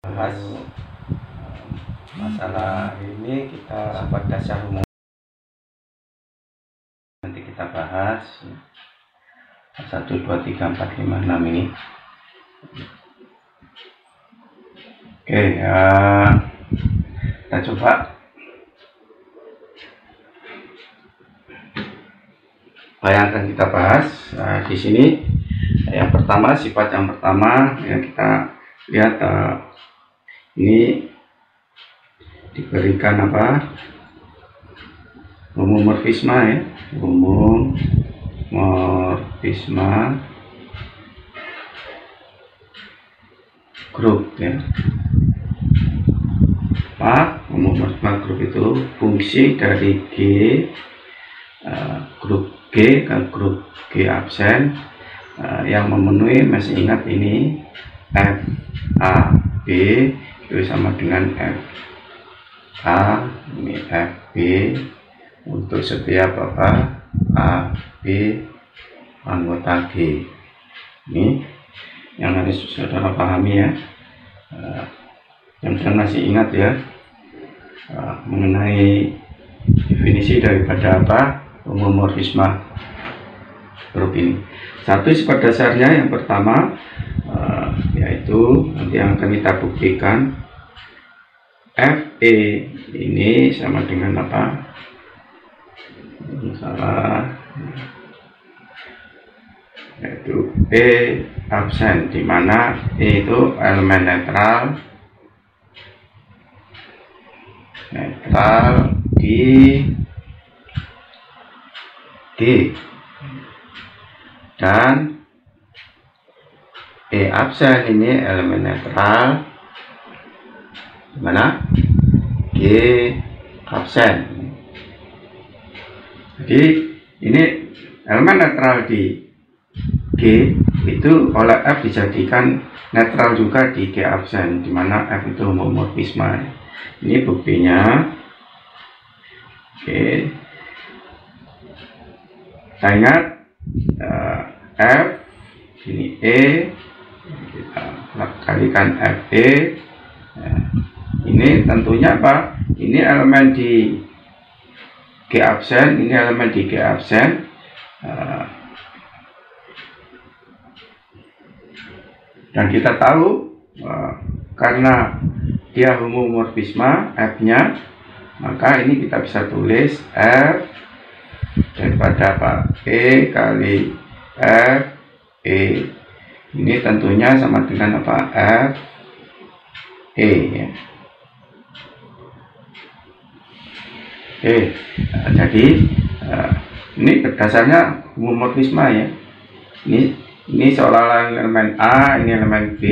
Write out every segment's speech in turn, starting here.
bahas masalah ini, kita sifat dasar umum nanti kita bahas 1, 2, 3, 4, 5, 6 ini. Oke, kita coba bayangkan kita bahas di sini. Yang pertama, sifat yang pertama yang kita lihat, ini diberikan apa, homomorfisme ya, homomorfisme grup ya. Homomorfisme grup itu fungsi dari G, grup G ke grup G absen yang memenuhi, masih ingat ini F A B itu sama dengan F A, ini F B untuk setiap apa A B anggota G. Ini yang harus saudara pahami ya, yang masih ingat ya, mengenai definisi daripada apa homomorfisme grup ini. Satu, sifat dasarnya yang pertama yaitu nanti yang akan kita buktikan, FE ini sama dengan apa, salah, yaitu E absen, di mana E itu elemen netral di D, dan E absen ini elemen netral di mana G absen. Jadi ini elemen netral di G itu oleh F dijadikan netral juga di G absen, di mana F itu homomorfisme. Ini buktinya. Oke, kita ingat F ini E, kita kalikan FE. Ini tentunya apa? Ini elemen di G absen, ini elemen di G absen. Dan kita tahu karena dia homomorfisme F-nya, maka ini kita bisa tulis F daripada apa? E kali F E. Ini tentunya sama dengan apa? F E ya. Oke, jadi ini berdasarnya homomorfisme ya. Ini seolah-olah elemen A, ini elemen B,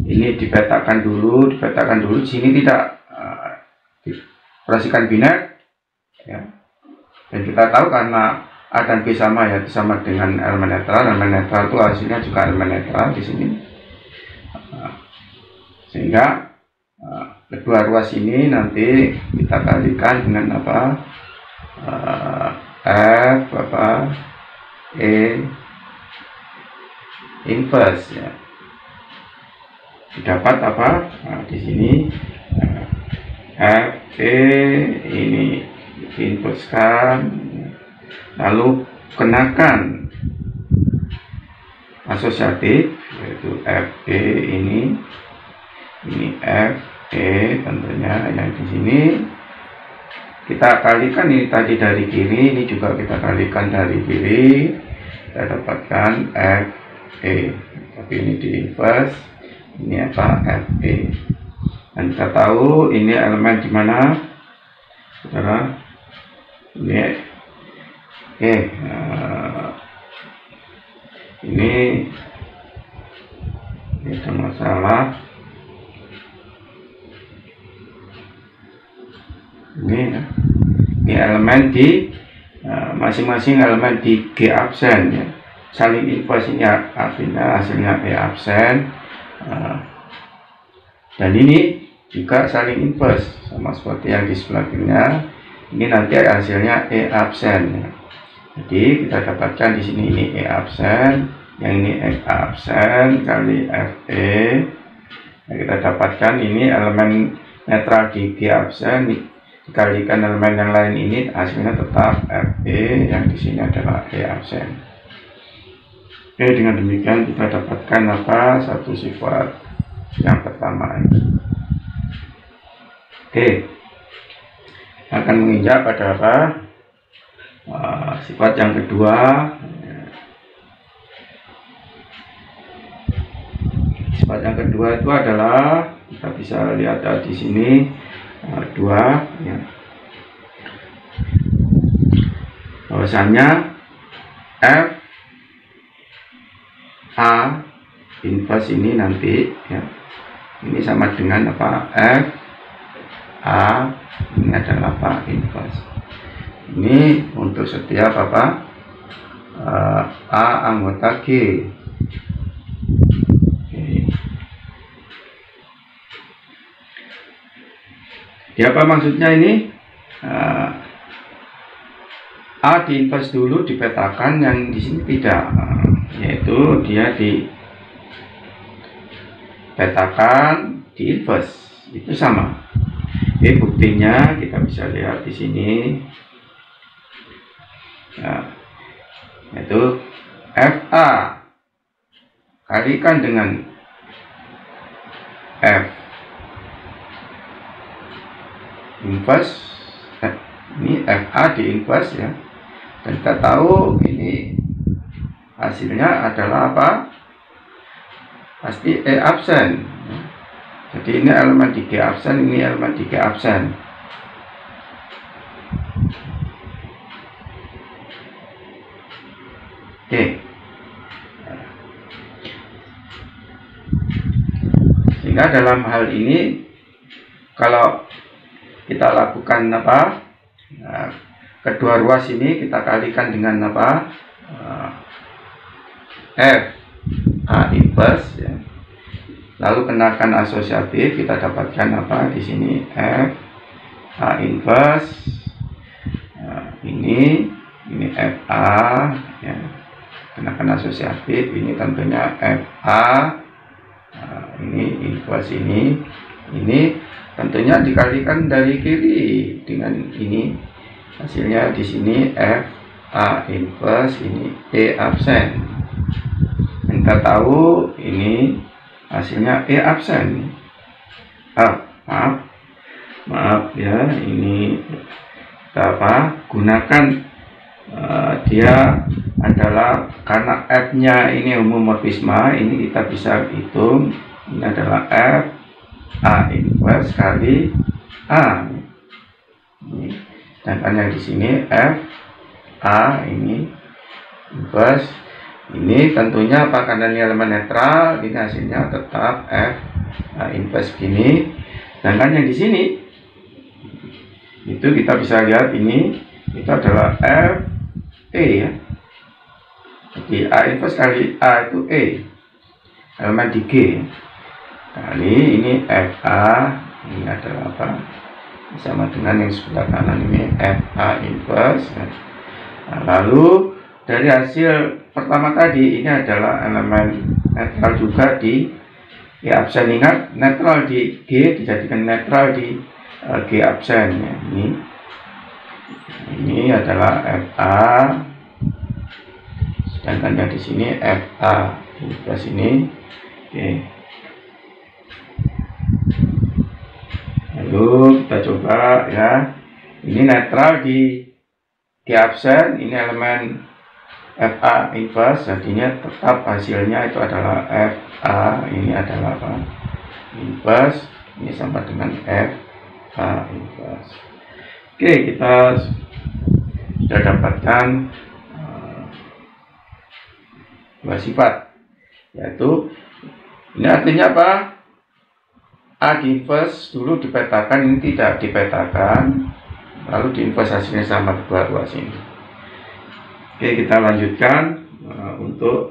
ini dipetakan dulu. Di sini tidak dioperasikan biner ya. Dan kita tahu karena A dan B sama ya, sama dengan elemen netral. Elemen netral itu hasilnya juga elemen netral di sini. Sehingga kedua ruas ini nanti kita kalikan dengan apa? F apa? E inverse ya. Didapat apa? Nah, di sini F E ini diinverskan, lalu kenakan asosiatif yaitu F E ini F E tentunya yang di sini kita kalikan, ini tadi dari kiri, ini juga kita kalikan dari kiri, kita dapatkan F E, tapi ini di inverse, ini apa? F E. Dan kita tahu ini elemen di mana, saudara? Ini ini ada masalah. Ini elemen di masing-masing elemen di G absen ya. Saling inverse ini artinya hasilnya E absen, dan ini juga saling inverse sama seperti yang di sebelahnya. Ini nanti hasilnya E absen ya. Jadi kita dapatkan di sini ini E absen, yang ini F absen kali Fe Nah, kita dapatkan ini elemen netral di G absen dikalikan elemen yang lain ini, hasilnya tetap Fe yang di sini adalah E absen. Oke, dengan demikian kita dapatkan apa? Satu sifat yang pertama. Oke, akan menginjak pada apa? Sifat yang kedua. Sifat yang kedua itu adalah, kita bisa lihat di sini dua, ya. Bahwasannya F A inverse ini nanti, ya, ini sama dengan apa? F A ini adalah apa? Inverse. Ini untuk setiap apa? A anggota G. Apa maksudnya ini? A di inverse dulu dipetakan, yang di sini tidak, yaitu dia dipetakan di inverse, itu sama. Oke, buktinya kita bisa lihat di sini, yaitu FA kalikan dengan F inverse, ini FA di inverse, ya, dan kita tahu ini hasilnya adalah apa? Pasti E absen. Jadi ini elemen di G absen, ini elemen di G absen. Oke, sehingga dalam hal ini kalau kita lakukan apa? Kedua ruas ini kita kalikan dengan apa? F A inverse, ya. Lalu kenakan asosiatif, kita dapatkan apa di sini? F A inverse, ini F A, ya. Kenakan asosiatif ini tentunya F A, ini inverse ini tentunya dikalikan dari kiri dengan ini, hasilnya di sini F A inverse, ini E absen. Kita tahu ini hasilnya E absen. Maaf ya, ini kita apa? Gunakan dia adalah karena F-nya ini homomorfisme, ini kita bisa hitung ini adalah F A inverse kali A. Sedangkan yang di sini F A ini inverse, ini tentunya apa? Karena ini elemen netral, ini hasilnya tetap F A inverse gini. Sedangkan yang di sini itu kita bisa lihat ini itu adalah F E, ya. Jadi A inverse kali A itu E, elemen di G, kali ini FA, ini adalah apa? Sama dengan yang sebelah kanan ini FA inverse. Nah, lalu dari hasil pertama tadi, ini adalah elemen netral juga di G absen. Ingat, netral di G dijadikan netral di G absen, ya. Ini adalah FA, sedangkan yang di sini FA inverse ini. Oke. Lalu kita coba, ya, ini netral di G absen, ini elemen FA inverse, jadinya tetap hasilnya itu adalah FA, ini adalah apa? Inverse, ini sama dengan FA inverse. Oke, kita sudah dapatkan dua sifat, yaitu ini artinya apa? A di inverse dulu dipetakan, ini tidak dipetakan, lalu di inverse hasilnya sama kedua ruas ini. Oke, kita lanjutkan untuk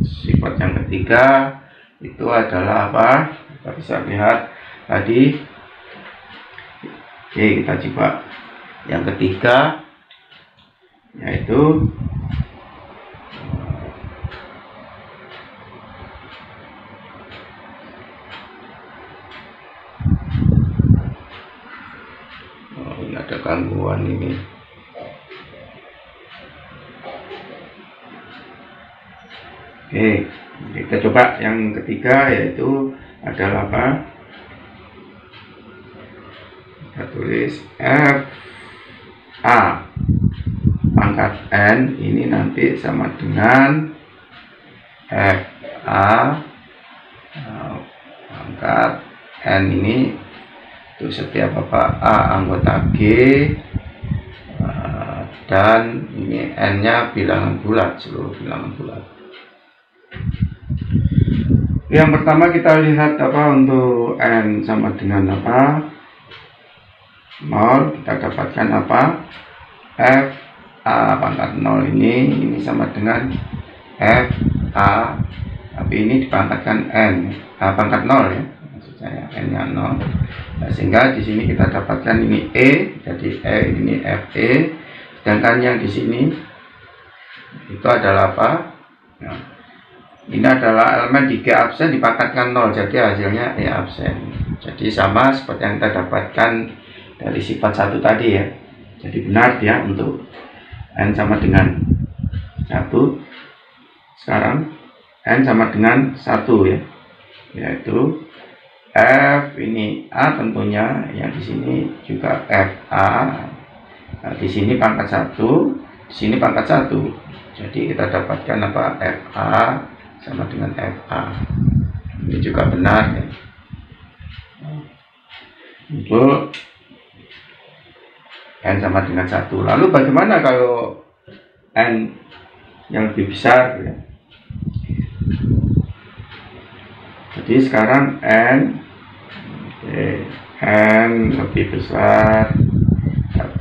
sifat yang ketiga, itu adalah apa? Kita bisa lihat tadi. Oke, kita coba yang ketiga, yaitu gangguan ini. Oke, kita coba yang ketiga, yaitu adalah apa? Kita tulis F A pangkat N ini nanti sama dengan F A pangkat N ini untuk setiap apa A anggota G, dan ini N-nya bilangan bulat, seluruh bilangan bulat. Yang pertama kita lihat apa untuk N sama dengan apa? 0, kita dapatkan apa? F A pangkat 0 ini sama dengan F A, tapi ini dipangkatkan N, A pangkat 0 ya, maksud saya N-nya 0. Nah, sehingga di sini kita dapatkan ini E, jadi E ini F E, sedangkan yang di sini itu adalah apa? Nah, ini adalah elemen di G absen dipangkatkan 0, jadi hasilnya E absen. Jadi sama seperti yang kita dapatkan dari sifat 1 tadi ya. Jadi benar ya untuk N sama dengan 1. Sekarang N sama dengan 1 ya, yaitu F ini A tentunya, yang di sini juga F A. Nah, di sini pangkat 1, di sini pangkat 1. Jadi kita dapatkan apa? F A sama dengan F A. Ini juga benar ya. Untuk N sama dengan 1. Lalu bagaimana kalau N yang lebih besar ya? Jadi sekarang N lebih besar 1.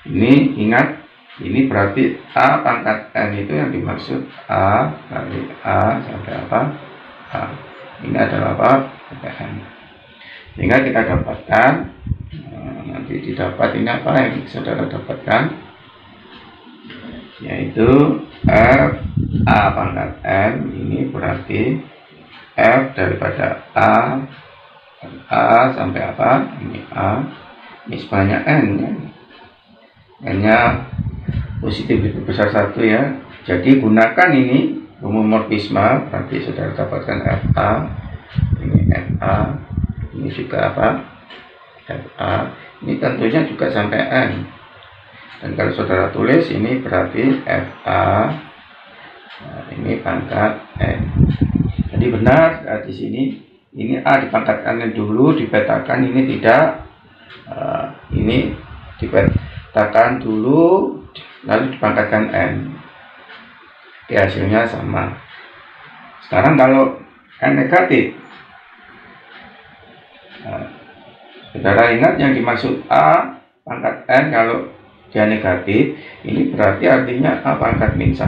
Ini ingat, ini berarti A pangkat N itu yang dimaksud A kali A sampai apa? A. Ini adalah apa? N. Sehingga kita dapatkan, nanti didapat ini apa yang saudara dapatkan, yaitu F A pangkat N ini berarti F daripada A sampai apa? Ini A, ini sebanyak N ya. N-nya positif itu besar 1 ya. Jadi gunakan ini homomorfisme, berarti saudara dapatkan F A, ini F A, ini juga apa? F A. Ini tentunya juga sampai N. Dan kalau saudara tulis ini berarti F A, nah, ini pangkat N. Jadi benar di sini ini A dipangkatkan dulu, dipetakan ini tidak, ini dipetakan dulu lalu dipangkatkan N. Oke, hasilnya sama. Sekarang kalau N negatif, saudara ingat yang dimaksud A pangkat N kalau dia negatif, ini berarti artinya A pangkat min 1,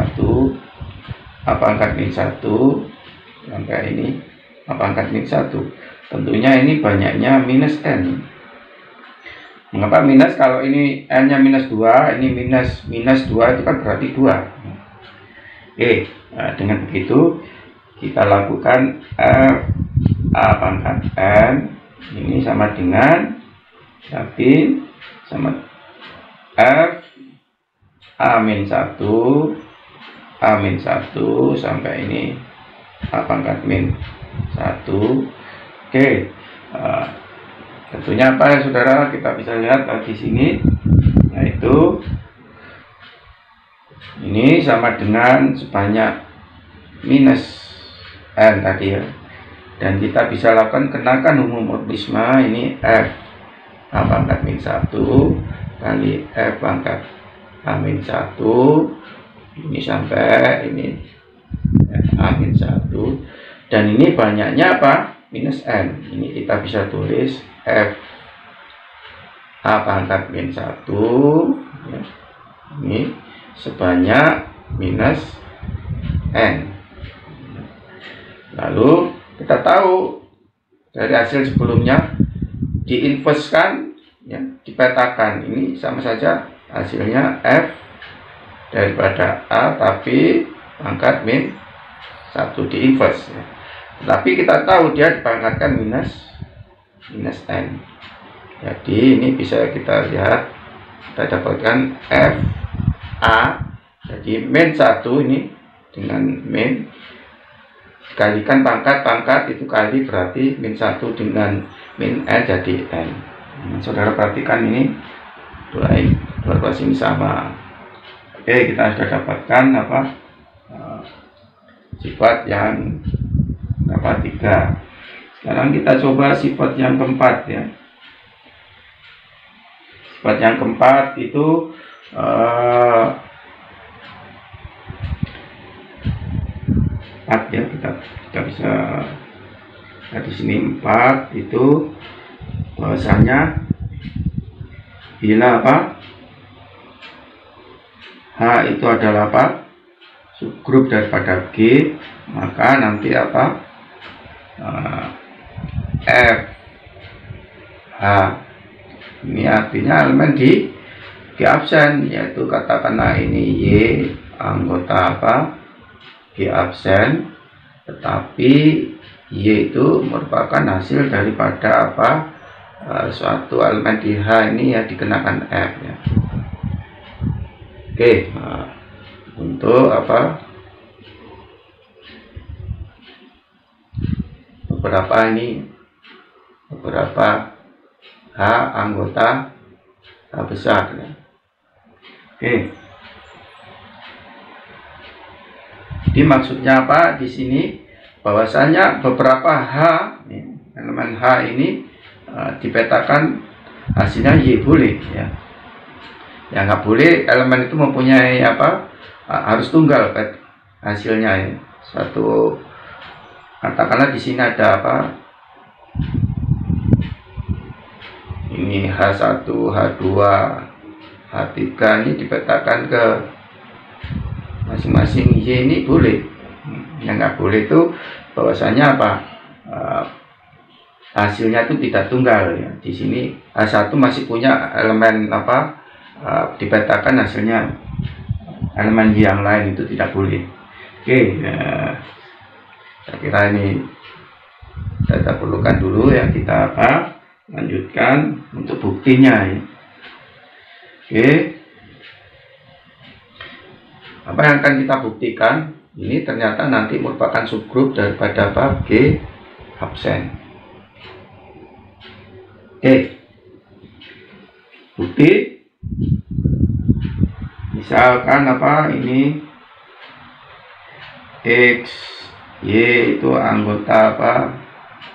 A pangkat min 1 sampai ini A pangkat min 1. Tentunya ini banyaknya minus N. Mengapa minus? Kalau ini N-nya minus 2, ini minus 2 itu kan berarti 2. Oke, nah, dengan begitu kita lakukan F A pangkat N ini sama dengan yakin sama F A min 1 sampai ini A pangkat min 1. Oke, tentunya apa ya saudara, kita bisa lihat di sini, yaitu ini sama dengan sebanyak minus N tadi ya. Dan kita bisa lakukan kenakan homomorfisme, ini F A pangkat min 1 kali F pangkat A min 1 ini sampai ini F A min 1, dan ini banyaknya apa? Minus N. Ini kita bisa tulis F A pangkat min 1 ya, ini sebanyak minus N. Lalu kita tahu dari hasil sebelumnya diinverskan ya, dipetakan, ini sama saja hasilnya F daripada A tapi pangkat min 1 diinvers ya. Tapi kita tahu dia dipangkatkan minus N. Jadi ini bisa kita lihat, kita dapatkan F A. Jadi min 1 ini dengan min dikalikan pangkat itu kali, berarti min 1 dengan min n jadi n. Saudara perhatikan ini dua ekuasi ini sama. Oke, kita sudah dapatkan apa sifat yang dapat 3. Sekarang kita coba sifat yang keempat ya. Sifat yang keempat itu 4 ya, kita bisa lihat di sini 4 itu bahwasanya bila apa H itu adalah apa subgrup daripada G, maka nanti apa F H ini artinya elemen di absen, yaitu katakanlah ini Y anggota apa G absen, tetapi Y itu merupakan hasil daripada apa suatu elemen di H ini ya dikenakan F ya. Oke, untuk apa beberapa H anggota H besar ya. Oke. Jadi maksudnya apa di sini? Bahwasanya beberapa H, elemen H ini dipetakan hasilnya Y boleh ya. Ya nggak boleh elemen itu mempunyai apa harus tunggal hasilnya ya. Suatu katakanlah di sini ada apa ini H1, H2, H3 ini dipetakan ke masing-masing Y ini boleh. Yang nggak boleh itu bahwasanya apa hasilnya itu tidak tunggal ya. Di sini H1 masih punya elemen apa dipetakan hasilnya elemen Y yang lain, itu tidak boleh. Oke, saya kira ini kita perlukan dulu ya, kita apa lanjutkan untuk buktinya ya. Oke, apa yang akan kita buktikan ini ternyata nanti merupakan subgrup daripada apa G absen. Oke, bukti misalkan apa ini X Y itu anggota apa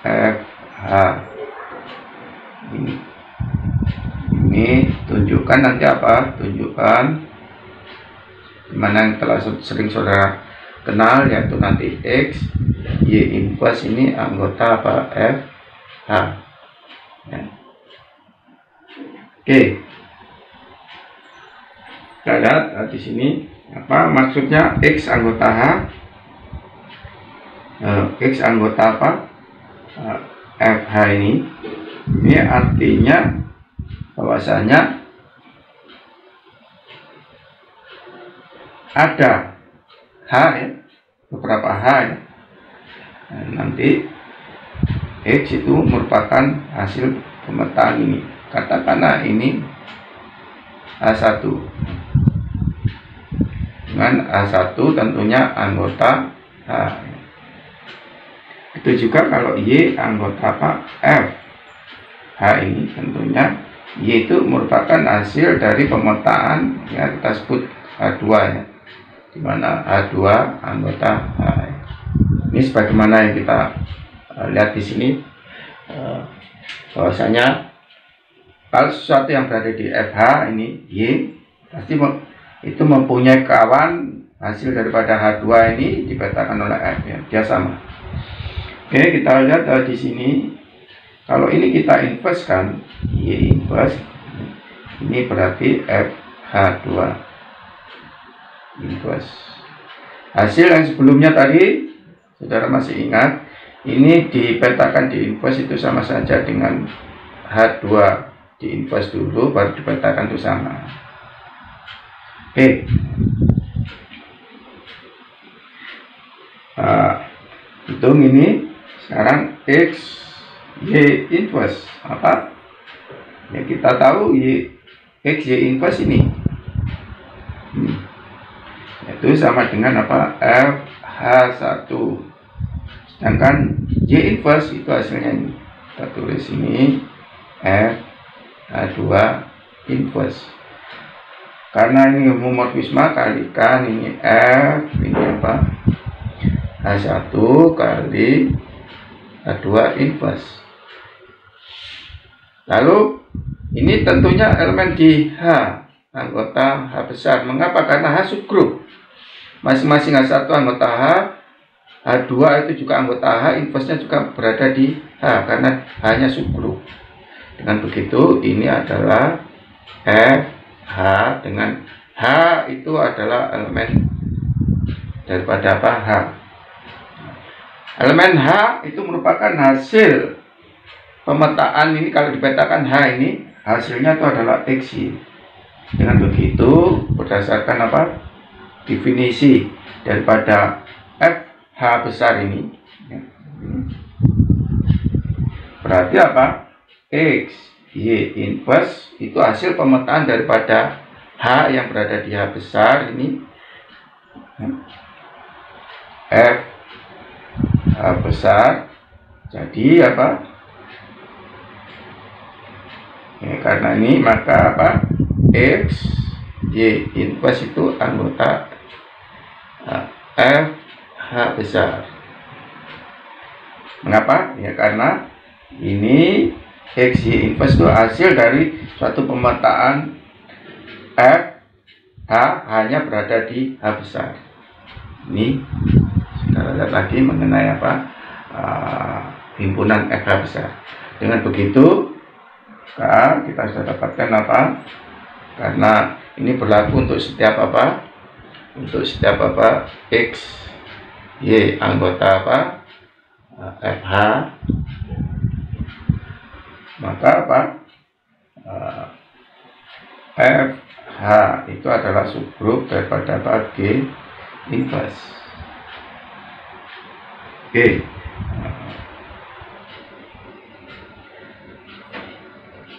F H. Ini tunjukkan nanti apa tunjukkan dimana yang telah sering saudara kenal, yaitu nanti X Y inverse ini anggota apa F H ya. Oke, kita lihat di sini apa maksudnya X anggota H, X anggota apa F H ini artinya bahwasanya ada H ya, beberapa H ya. Nanti X itu merupakan hasil pemetaan ini, katakanlah ini H1 dengan H1 tentunya anggota H. Itu juga kalau Y anggota apa F H ini tentunya Y itu merupakan hasil dari pemetaan ya, kita sebut H2 ya, dimana H2 anggota H. Ini sebagaimana yang kita lihat di sini bahwasanya kalau sesuatu yang berada di FH ini Y pasti itu mempunyai kawan hasil daripada H2 ini dipetakan oleh F ya, dia sama. Oke, kita lihat di sini kalau ini kita inverse kan Y inverse ini berarti FH2 inverse. Hasil yang sebelumnya tadi saudara masih ingat, ini dipetakan di inverse itu sama saja dengan H2 di inverse dulu baru dipetakan itu sama. Oke, hitung ini sekarang X Y inverse apa Ya, kita tahu X, Y inverse ini. Itu sama dengan apa? FH1. Sedangkan Y inverse itu hasilnya ini. Kita tulis ini FH2 inverse. Karena ini homomorfisme, kalikan ini F, ini apa? H1 kali H2 inverse. Lalu ini tentunya elemen di H, anggota H besar. Mengapa? Karena H subgrup. Masing-masing H1 anggota H, H2 itu juga anggota H, inverse-nya juga berada di H karena H-nya subgrup. Dengan begitu, ini adalah H dengan H itu adalah elemen daripada apa? H. Elemen H itu merupakan hasil pemetaan ini. Kalau dipetakan H ini, hasilnya itu adalah XY. Dengan begitu, berdasarkan apa? Definisi daripada FH besar ini, berarti apa? X, Y inverse itu hasil pemetaan daripada H yang berada di H besar ini. F H besar. Jadi apa? Ya, karena ini maka apa? X, Y inverse itu anggota F H besar. Mengapa? Ya karena ini X, Y inverse itu hasil dari suatu pemetaan F H hanya berada di H besar. Ini kita lihat lagi mengenai apa? Himpunan F H besar. Dengan begitu kita sudah dapatkan apa? Karena ini berlaku untuk setiap apa? Untuk setiap apa? X, Y anggota apa? FH. Maka apa? FH itu adalah subgrup daripada apa? G inverse. Oke.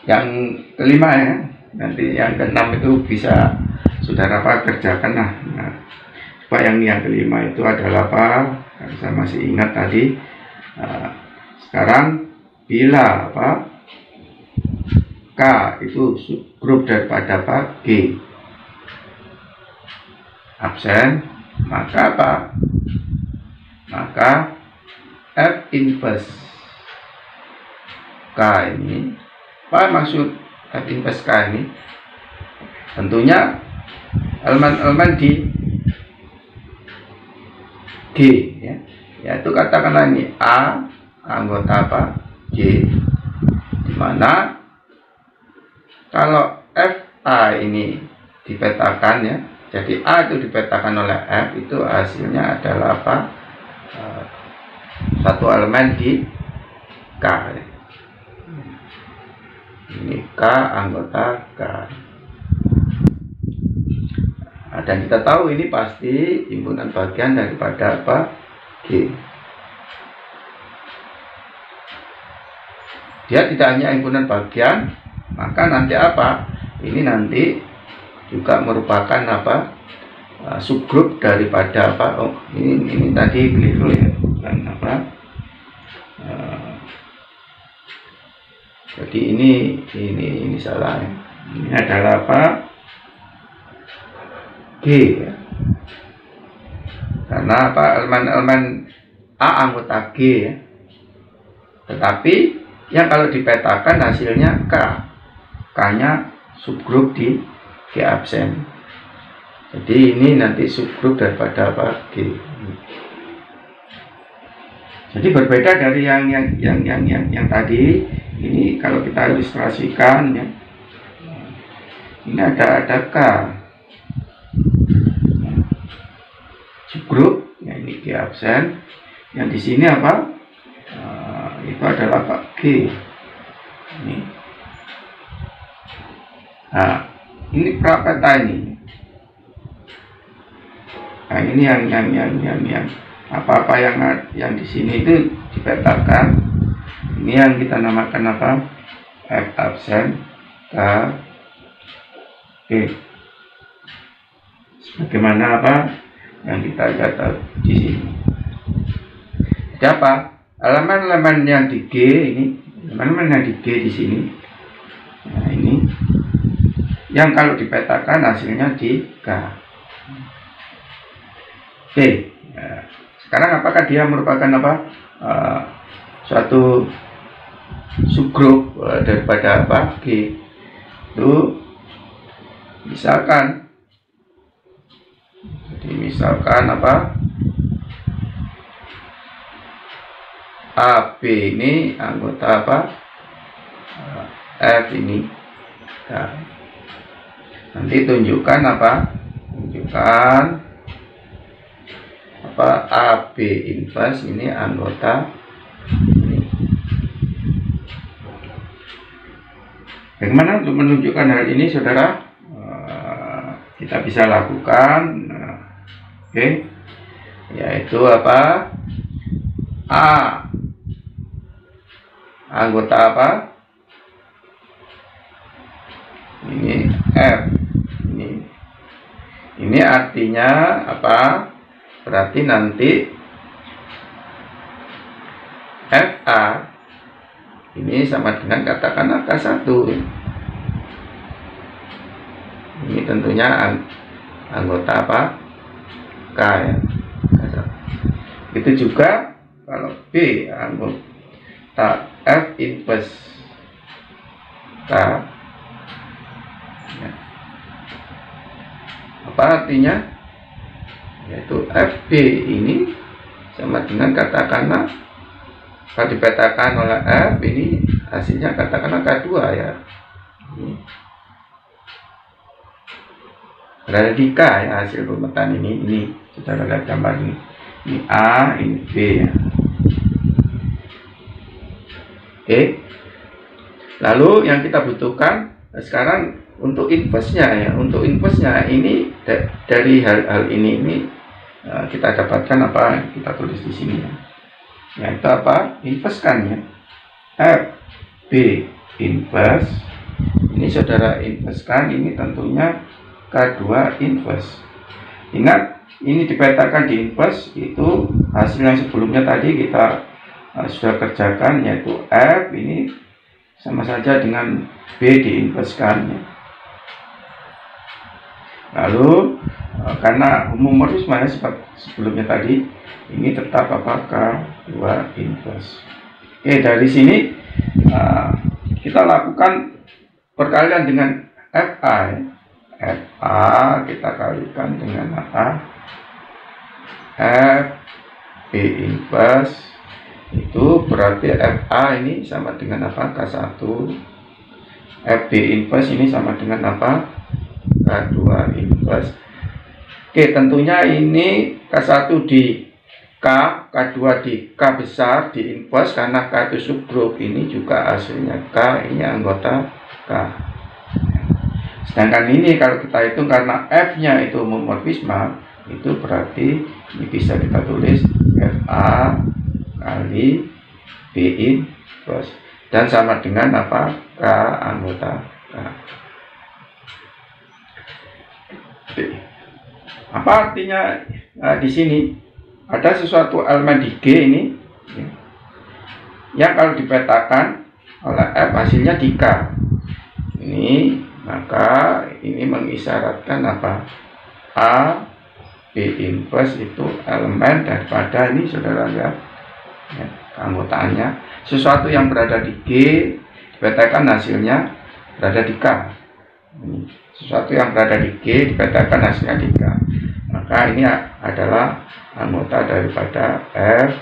Yang kelima ya, nanti yang keenam itu bisa saudara apa kerjakan lah. Nah, yang kelima itu adalah apa? Saya masih ingat tadi. Sekarang bila apa? K itu subgrup daripada apa? G absen, maka apa? Maka F inverse K ini, apa maksud F inverse K ini? Tentunya elemen-elemen di G ya. Yaitu katakanlah ini A anggota apa? G. Dimana kalau FA ini dipetakan ya, jadi A itu dipetakan oleh F, itu hasilnya adalah apa? Satu elemen di K. Ini K anggota K. Nah, dan kita tahu ini pasti himpunan bagian daripada apa? G. Dia tidak hanya himpunan bagian, maka nanti apa? Ini nanti juga merupakan apa? Subgrup daripada apa? Oh, ini tadi keliru ya, bukan apa? Jadi ini salah ya. Ini adalah apa? G ya. Karena apa? Elemen-elemen A anggota G ya. Tetapi yang kalau dipetakan hasilnya K. K-nya subgrup di G absen. Jadi ini nanti subgrup daripada apa? G. Jadi berbeda dari yang tadi. Ini kalau kita ilustrasikan ya. Ini ada K. Subgrup, ya ini G absen. Yang di sini apa? Itu adalah Pak G. Ini. Nah, ini prapeta ini. Nah, ini yang apa-apa yang di sini itu dipetakan. Ini yang kita namakan apa? F absen. K. Oke. Sebagaimana apa yang kita lihat di sini. Jadi apa? Elemen-elemen yang di G ini, elemen yang di G di sini. Nah, ini yang kalau dipetakan hasilnya di K. Oke. Nah, sekarang apakah dia merupakan apa? Suatu subgrup daripada apa? G. Itu misalkan, jadi misalkan apa? AB ini anggota apa? F ini. Nah, nanti tunjukkan apa? Tunjukkan apa? AB inverse ini anggota ini. Bagaimana untuk menunjukkan hal ini, saudara? Kita bisa lakukan, oke, yaitu apa? A anggota apa? Ini F. Ini artinya apa? Berarti nanti FA ini sama dengan katakanlah K1. Ini tentunya anggota apa? K ya. K1. Itu juga kalau B anggota F inverse K. Ya. Apa artinya? Yaitu FB ini sama dengan katakanlah kalau dipetakan oleh F ini hasilnya katakanlah K2 ya. Ini berada di K ya hasil pemetaan ini saudara lihat gambar ini. Ini A, ini B ya. Oke. Lalu yang kita butuhkan sekarang untuk inverse-nya ya. Untuk inverse-nya ini dari hal ini kita dapatkan apa? Kita tulis di sini ya. Yaitu apa? Inverse kan ya. F B inverse. Ini saudara inverse kan ini tentunya K2 inverse. Ingat, ini dipetakan di inverse itu hasil yang sebelumnya tadi kita sudah kerjakan, yaitu F ini sama saja dengan B di inverse kan ya. Lalu karena homomorfisme ya seperti sebelumnya tadi, ini tetap apa? K2 inverse. Oke, dari sini kita lakukan perkalian dengan FA ya. FA kita kalikan dengan apa? F B inverse itu berarti FA ini sama dengan apa? K1. FB inverse ini sama dengan apa? K2 inverse. Oke, tentunya ini K1 di K, K2 di K besar di inverse karena K itu subgroup, ini juga hasilnya K, ini anggota K. Sedangkan ini kalau kita hitung karena F-nya itu homomorfisme, itu berarti ini bisa kita tulis FA kali B inverse dan sama dengan apa? K anggota K. Apa artinya di sini? Ada sesuatu elemen di G ini yang kalau dipetakan oleh F hasilnya di K. Ini maka ini mengisyaratkan apa? A B inverse itu elemen daripada ini saudara lihat ya, keanggotaannya. Sesuatu yang berada di G dipetakan hasilnya berada di K. Ini sesuatu yang berada di G dipetakan hasilnya di K. Maka ini adalah anggota daripada F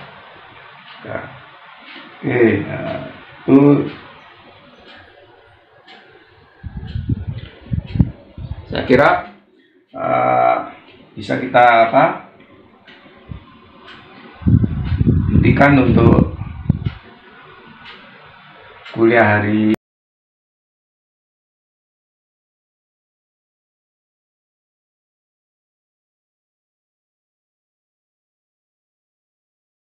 K. Oke, nah, itu saya kira bisa kita apa? Hentikan untuk kuliah hari